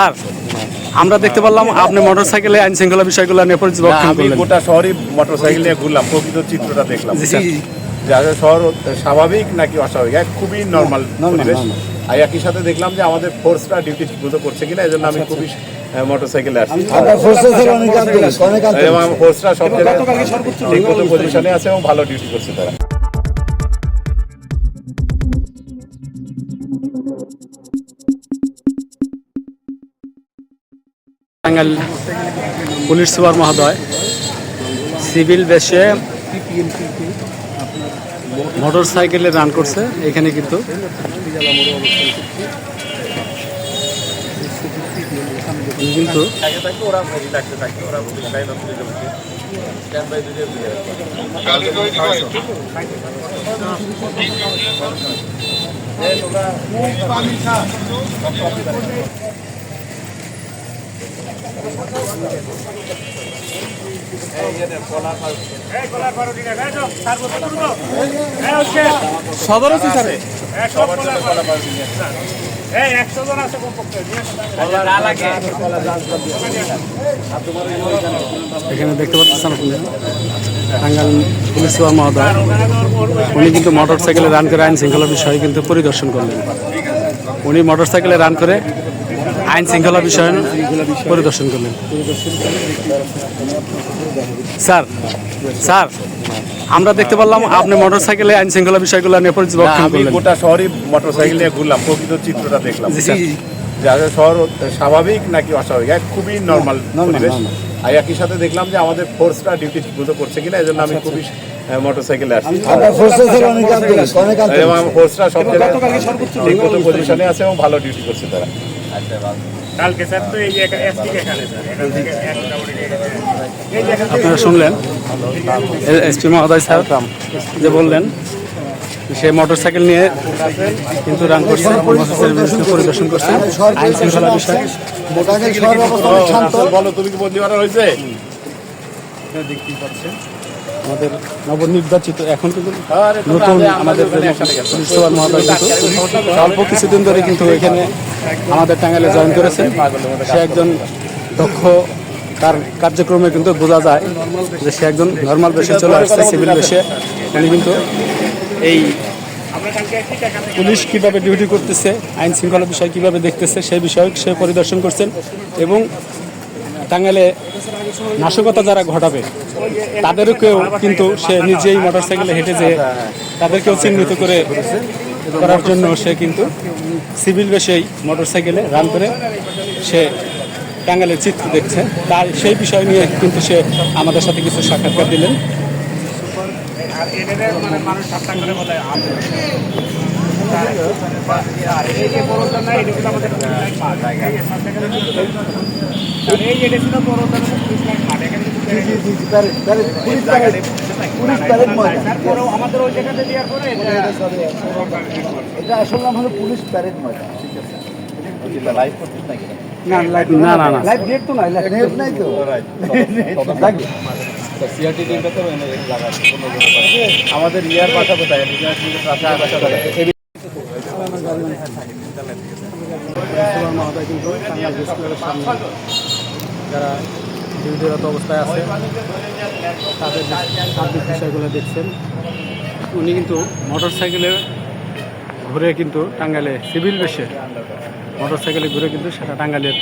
আর আমরা দেখতে পারলাম আপনি মোটরসাইকেলে আইন শৃঙ্খলা বিষয়গুলো নিয়ে পর্যবেক্ষণ আমি করলেন। গোটা শহরই মোটরসাইকেল নিয়ে ঘুরলাম, প্রকৃত চিত্রটা দেখলাম। জি স্যার। যে আসলে শহর স্বাভাবিক নাকি অস্বাভাবিক, খুবই নর্মাল পরিবেশ। আর একই সাথে দেখলাম যে আমাদের ফোর্সটা ডিউটি ঠিকমতো করছে কিনা, এই জন্য আমি খুবই মোটরসাইকেলে আসছি এবং আমার ফোর্সটা সব জায়গায় ঠিকমতো পজিশনে আছে এবং ভালো ডিউটি করছে তারা। টাঙ্গাইল পুলিশ সুপার মহোদয় সিভিল বেশে মোটরসাইকেলে রান করছে এখানে, কিন্তু কিন্তু সদর আছে স্যার। এখানে দেখতে পাচ্ছেন আপনি টাঙ্গাইল পুলিশ সুপার মহোদয় উনি কিন্তু মোটরসাইকেলে রান করে আইন শৃঙ্খলা বিষয়ে কিন্তু পরিদর্শন করলেন। উনি মোটরসাইকেলে রান করে আইন শৃঙ্খলা বিষয় পরিদর্শন করলেন। স্যার স্যার আমরা দেখতে পারলাম আপনি মোটরসাইকেলে আইন শৃঙ্খলা বিষয়গুলো নিয়ে পর্যবেক্ষণ আমি করলেন। গোটা শহরই মোটরসাইকেল নিয়ে ঘুরলাম, প্রকৃত চিত্রটা দেখলাম। জি স্যার। যে আসলে শহর স্বাভাবিক নাকি অস্বাভাবিক, খুবই নর্মাল পরিবেশ। আর একই সাথে দেখলাম যে আমাদের ফোর্সটা ডিউটি ঠিকমতো করছে কিনা, এই জন্য আমি খুবই মোটরসাইকেলে আসছি এবং আমার ফোর্সটা সব জায়গায় ঠিকমতো পজিশনে আছে এবং ভালো ডিউটি করছে তারা। আপনারা শুনলেন এসপি মহোদয় স্যার যে বললেন সে মোটরসাইকেল নিয়ে কিন্তু রান করছে, মোটরসাইকেল পরিদর্শন করছে আইন শৃঙ্খলা বিষয়ে। বলো, তুমি কি বদলি করা হয়েছে? দেখতেই পাচ্ছেন আমাদের নবনির্বাচিত এখন কিন্তু নতুন আমাদের পুলিশ সুপার মহোদয় কিন্তু অল্প কিছুদিন ধরে কিন্তু এখানে আমাদের টাঙ্গাইলে জয়েন করেছেন। সে একজন দক্ষ, তার কার্যক্রমে কিন্তু বোঝা যায় যে সে একজন নর্মাল বেশে চলে আসছে, সিভিল বেশে। উনি কিন্তু এই পুলিশ কীভাবে ডিউটি করতেছে, আইন শৃঙ্খলা বিষয় কীভাবে দেখতেছে সেই বিষয়ে সে পরিদর্শন করছেন এবং টাঙ্গাইলে নাশকতা যারা ঘটাবে তাদেরকেও কিন্তু সে নিজেই মোটরসাইকেলে হেঁটে যেয়ে তাদেরকেও চিহ্নিত করার জন্য সে কিন্তু সিভিল বেশেই মোটরসাইকেলে রান করে সে টাঙ্গাইলের চিত্র দেখছে। তার সেই বিষয় নিয়ে কিন্তু সে আমাদের সাথে কিছু সাক্ষাৎকার দিলেন। আমাদের ওই জায়গাতে দেওয়ার পরে এটা আসলে নাম হলো পুলিশ প্যারেড ময়দান। ঠিক আছে, লাইভ করতে নাকি? না না না লাইভ ডেট তো নাই, লাইভ নাই তো। সিআরটি টিমটা তো আমাদের ইয়ার বাসা কোথায়? মহোদয় কিন্তু যারা ডিউটিরত অবস্থায় আছে তাদের সার্বিক বিষয়গুলো দেখছেন। উনি কিন্তু মোটরসাইকেলে ঘুরে কিন্তু টাঙ্গাইলে সিভিল বেশে মোটরসাইকেলে ঘুরে কিন্তু সেটা টাঙ্গাইলের